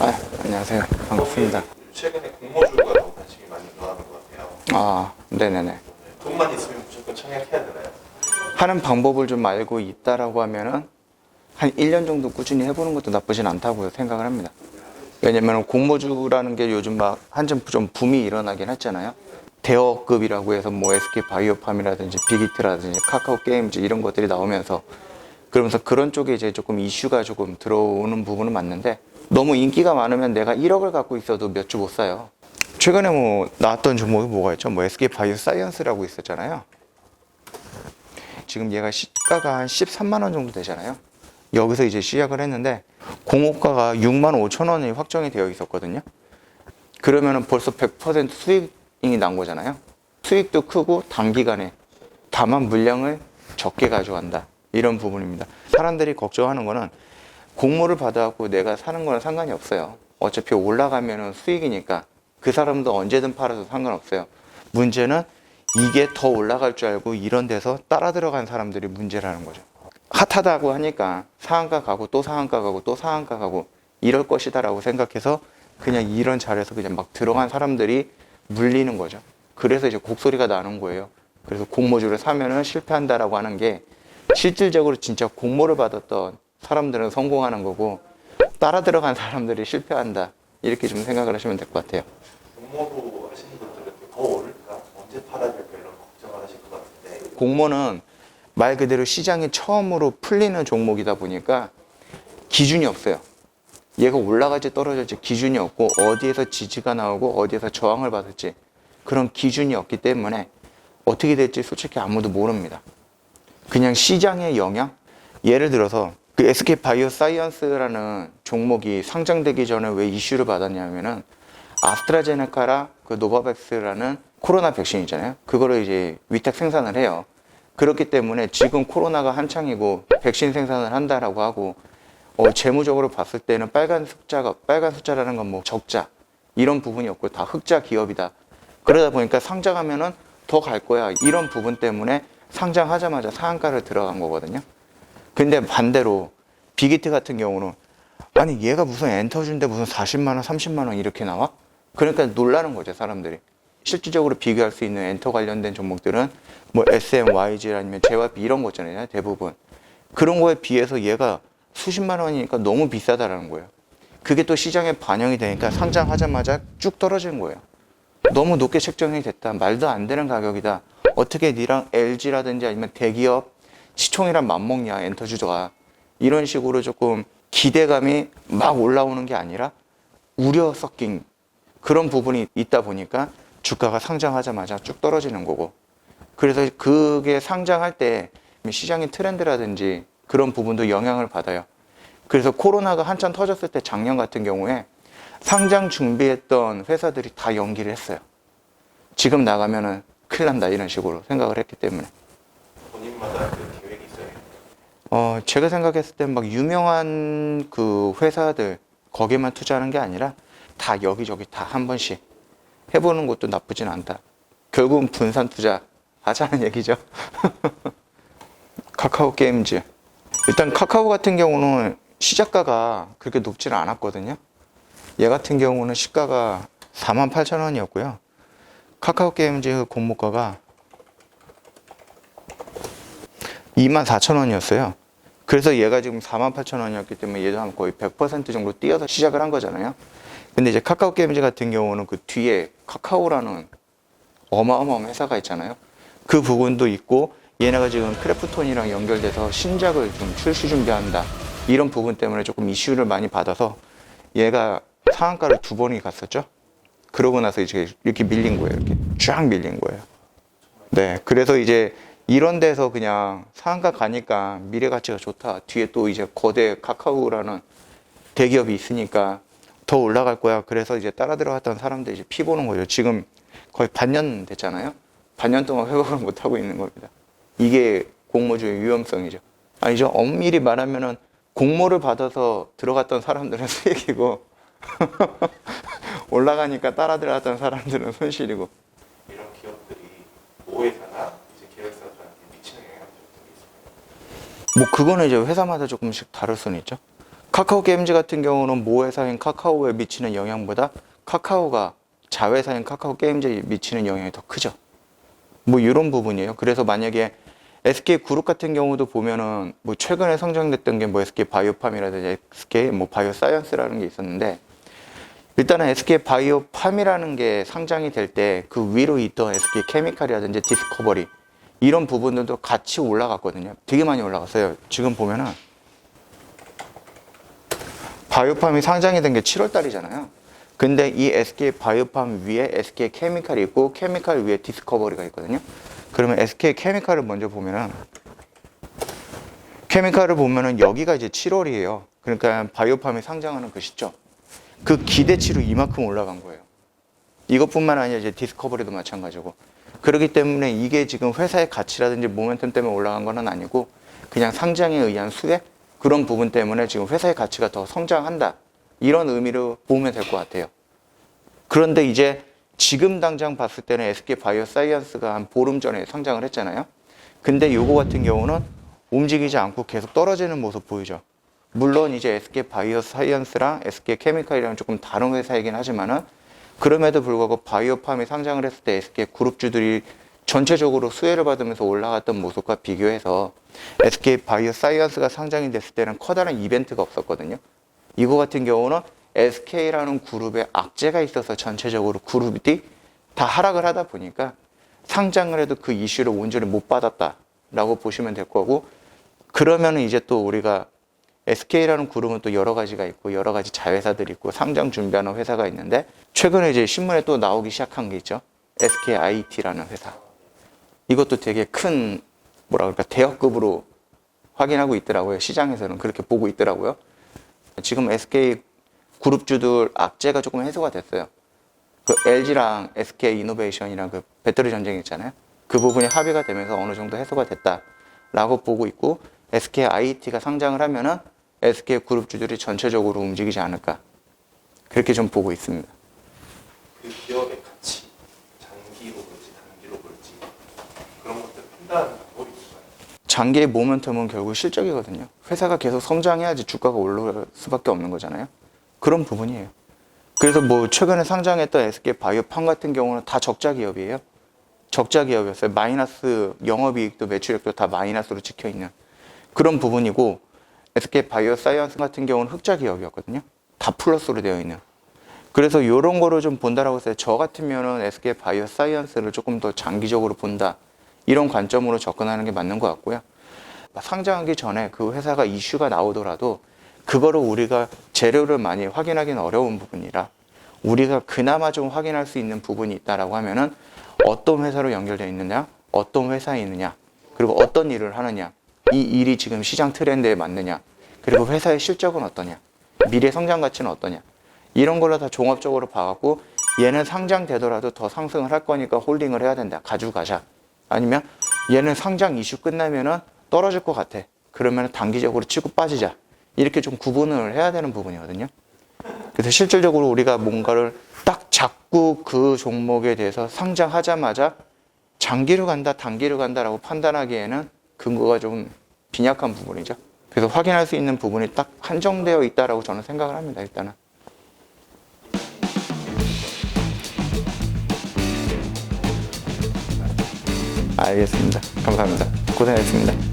아, 안녕하세요. 반갑습니다. 최근에 공모주가 더 관심이 많이 늘어나는 것 같아요. 아, 네네네. 돈만 있으면 무조건 청약해야 되나요? 하는 방법을 좀 알고 있다라고 하면은 한 1년 정도 꾸준히 해보는 것도 나쁘진 않다고 생각을 합니다. 왜냐면 공모주라는 게 요즘 막 한참 좀 붐이 일어나긴 했잖아요. 대어급이라고 해서 뭐 SK바이오팜이라든지 빅히트라든지 카카오게임즈 이런 것들이 나오면서 그러면서 그런 쪽에 이제 조금 이슈가 조금 들어오는 부분은 맞는데 너무 인기가 많으면 내가 1억을 갖고 있어도 몇 주 못 사요. 최근에 뭐 나왔던 종목이 뭐가 있죠? 뭐 SK바이오사이언스라고 있었잖아요. 지금 얘가 시가가 한 13만 원 정도 되잖아요. 여기서 이제 시작을 했는데 공모가가 6만 5천 원이 확정이 되어 있었거든요. 그러면은 벌써 100% 수익이 난 거잖아요. 수익도 크고 단기간에 다만 물량을 적게 가져간다. 이런 부분입니다. 사람들이 걱정하는 거는 공모를 받아갖고 내가 사는 거는 상관이 없어요. 어차피 올라가면은 수익이니까 그 사람도 언제든 팔아도 상관없어요. 문제는 이게 더 올라갈 줄 알고 이런 데서 따라 들어간 사람들이 문제라는 거죠. 핫하다고 하니까 상한가 가고 또 상한가 가고 또 상한가 가고 이럴 것이다 라고 생각해서 그냥 이런 자리에서 그냥 막 들어간 사람들이 물리는 거죠. 그래서 이제 곡소리가 나는 거예요. 그래서 공모주를 사면은 실패한다라고 하는 게 실질적으로 진짜 공모를 받았던 사람들은 성공하는 거고 따라 들어간 사람들이 실패한다. 이렇게 좀 생각을 하시면 될 것 같아요. 공모도 하시는 분들은 더 오를까? 언제 팔아야 될까? 이런 걱정을 하실 것 같은데. 공모는 말 그대로 시장이 처음으로 풀리는 종목이다 보니까 기준이 없어요. 얘가 올라갈지 떨어질지 기준이 없고 어디에서 지지가 나오고 어디에서 저항을 받을지 그런 기준이 없기 때문에 어떻게 될지 솔직히 아무도 모릅니다. 그냥 시장의 영향? 예를 들어서 그 SK바이오사이언스라는 종목이 상장되기 전에 왜 이슈를 받았냐면은 아스트라제네카랑 그 노바백스라는 코로나 백신이잖아요. 그거를 이제 위탁 생산을 해요. 그렇기 때문에 지금 코로나가 한창이고 백신 생산을 한다라고 하고 재무적으로 봤을 때는 빨간 숫자라는 건 뭐 적자 이런 부분이 없고 다 흑자 기업이다. 그러다 보니까 상장하면은 더 갈 거야. 이런 부분 때문에 상장하자마자 상한가를 들어간 거거든요. 근데 반대로 빅히트 같은 경우는 아니 얘가 무슨 엔터주인데 무슨 40만 원, 30만 원 이렇게 나와? 그러니까 놀라는 거죠, 사람들이. 실질적으로 비교할 수 있는 엔터 관련된 종목들은 뭐 SMYG 아니면 JYP 이런 거 있잖아요, 대부분. 그런 거에 비해서 얘가 수십만 원이니까 너무 비싸다라는 거예요. 그게 또 시장에 반영이 되니까 상장하자마자 쭉 떨어지는 거예요. 너무 높게 책정이 됐다. 말도 안 되는 가격이다. 어떻게 니랑 LG라든지 아니면 대기업 시총이랑 맞먹냐, 엔터주가. 이런 식으로 조금 기대감이 막 올라오는 게 아니라 우려 섞인 그런 부분이 있다 보니까 주가가 상장하자마자 쭉 떨어지는 거고. 그래서 그게 상장할 때 시장의 트렌드라든지 그런 부분도 영향을 받아요. 그래서 코로나가 한참 터졌을 때 작년 같은 경우에 상장 준비했던 회사들이 다 연기를 했어요. 지금 나가면은 큰일 난다 이런 식으로 생각을 했기 때문에. 본인마다 그 계획이 있어요? 제가 생각했을 땐 막 유명한 그 회사들 거기에만 투자하는 게 아니라 다 여기저기 다 한 번씩 해보는 것도 나쁘진 않다. 결국은 분산 투자 하자는 얘기죠. 카카오 게임즈. 일단 카카오 같은 경우는 시작가가 그렇게 높지는 않았거든요. 얘 같은 경우는 시가가 48,000원이었고요. 카카오 게임즈 공모가가 24,000원이었어요. 그래서 얘가 지금 48,000원이었기 때문에 얘도 한 거의 100% 정도 뛰어서 시작을 한 거잖아요. 근데 이제 카카오 게임즈 같은 경우는 그 뒤에 카카오라는 어마어마한 회사가 있잖아요. 그 부분도 있고 얘네가 지금 크래프톤이랑 연결돼서 신작을 좀 출시 준비한다. 이런 부분 때문에 조금 이슈를 많이 받아서 얘가 상한가를 2번이 갔었죠. 그러고 나서 이제 이렇게 밀린 거예요. 이렇게 쫙 밀린 거예요. 네. 그래서 이제 이런 데서 그냥 상한가 가니까 미래 가치가 좋다. 뒤에 또 이제 거대 카카오라는 대기업이 있으니까 더 올라갈 거야. 그래서 이제 따라 들어갔던 사람들이 이제 피 보는 거죠. 지금 거의 반년 됐잖아요. 반년 동안 회복을 못 하고 있는 겁니다. 이게 공모주의 위험성이죠. 아니죠. 엄밀히 말하면은 공모를 받아서 들어갔던 사람들은 수익이고 올라가니까 따라 들어갔던 사람들은 손실이고. 이런 기업들이 모회사나 이제 계열사들한테 미치는 영향이 어떻게 있을까요? 뭐 그거는 이제 회사마다 조금씩 다를 수는 있죠. 카카오 게임즈 같은 경우는 모 회사인 카카오에 미치는 영향보다 카카오가 자회사인 카카오 게임즈에 미치는 영향이 더 크죠. 뭐 이런 부분이에요. 그래서 만약에 SK 그룹 같은 경우도 보면은 뭐 최근에 성장됐던 게 뭐 SK 바이오팜이라든지 SK 뭐 바이오사이언스라는 게 있었는데, 일단은 SK 바이오팜이라는 게 상장이 될 때 그 위로 있던 SK 케미칼이라든지 디스커버리 이런 부분들도 같이 올라갔거든요. 되게 많이 올라갔어요. 지금 보면은 바이오팜이 상장이 된 게 7월 달이잖아요. 근데 이 SK 바이오팜 위에 SK 케미칼이 있고 케미칼 위에 디스커버리가 있거든요. 그러면 SK 케미칼을 먼저 보면은, 케미칼을 보면은 여기가 이제 7월이에요. 그러니까 바이오팜이 상장하는 그 시점. 그 기대치로 이만큼 올라간 거예요. 이것뿐만 아니라 이제 디스커버리도 마찬가지고. 그렇기 때문에 이게 지금 회사의 가치라든지 모멘텀 때문에 올라간 건 아니고 그냥 상장에 의한 수혜? 그런 부분 때문에 지금 회사의 가치가 더 성장한다. 이런 의미로 보면 될 것 같아요. 그런데 이제 지금 당장 봤을 때는 SK 바이오사이언스가 한 보름 전에 상장을 했잖아요. 근데 요거 같은 경우는 움직이지 않고 계속 떨어지는 모습 보이죠. 물론 이제 SK 바이오사이언스랑 SK 케미칼이랑 조금 다른 회사이긴 하지만은, 그럼에도 불구하고 바이오팜이 상장을 했을 때 SK 그룹주들이 전체적으로 수혜를 받으면서 올라갔던 모습과 비교해서 SK 바이오사이언스가 상장이 됐을 때는 커다란 이벤트가 없었거든요. 이거 같은 경우는 SK라는 그룹에 악재가 있어서 전체적으로 그룹이 다 하락을 하다 보니까 상장을 해도 그 이슈를 온전히 못 받았다라고 보시면 될 거고, 그러면 이제 또 우리가 SK라는 그룹은 또 여러 가지가 있고 여러 가지 자회사들이 있고 상장 준비하는 회사가 있는데, 최근에 이제 신문에 또 나오기 시작한 게 있죠. SKIT라는 회사. 이것도 되게 큰 뭐라 그럴까 대역급으로 확인하고 있더라고요. 시장에서는 그렇게 보고 있더라고요. 지금 SK 그룹주들 악재가 조금 해소가 됐어요. 그 LG랑 SK 이노베이션이랑 그 배터리 전쟁 있잖아요. 그 부분이 합의가 되면서 어느 정도 해소가 됐다라고 보고 있고, SKIT가 상장을 하면은 SK 그룹주들이 전체적으로 움직이지 않을까, 그렇게 좀 보고 있습니다. 그 기업의 가치, 장기로 볼지 단기로 볼지 그런 것들 판단하는 방법이 있을까요? 장기의 모멘텀은 결국 실적이거든요. 회사가 계속 성장해야지 주가가 올라갈 수밖에 없는 거잖아요. 그런 부분이에요. 그래서 뭐 최근에 상장했던 SK 바이오팜 같은 경우는 다 적자 기업이에요. 적자 기업이었어요. 마이너스, 영업이익도 매출액도 다 마이너스로 찍혀 있는 그런 부분이고, SK 바이오사이언스 같은 경우는 흑자 기업이었거든요. 다 플러스로 되어 있는. 그래서 이런 거를 좀 본다라고 했어요. 저 같으면은 SK 바이오사이언스를 조금 더 장기적으로 본다, 이런 관점으로 접근하는 게 맞는 것 같고요. 상장하기 전에 그 회사가 이슈가 나오더라도 그거를 우리가 재료를 많이 확인하기는 어려운 부분이라, 우리가 그나마 좀 확인할 수 있는 부분이 있다라고 하면은 어떤 회사로 연결되어 있느냐, 어떤 회사에 있느냐, 그리고 어떤 일을 하느냐, 이 일이 지금 시장 트렌드에 맞느냐, 그리고 회사의 실적은 어떠냐, 미래 성장 가치는 어떠냐, 이런 걸로 다 종합적으로 봐갖고 얘는 상장되더라도 더 상승을 할 거니까 홀딩을 해야 된다, 가지고 가자. 아니면 얘는 상장 이슈 끝나면은 떨어질 것 같아, 그러면 단기적으로 치고 빠지자. 이렇게 좀 구분을 해야 되는 부분이거든요. 그래서 실질적으로 우리가 뭔가를 딱 잡고 그 종목에 대해서 상장하자마자 장기로 간다, 단기로 간다라고 판단하기에는 근거가 좀 빈약한 부분이죠. 그래서 확인할 수 있는 부분이 딱 한정되어 있다라고 저는 생각을 합니다. 일단은. 알겠습니다. 감사합니다. 고생하셨습니다.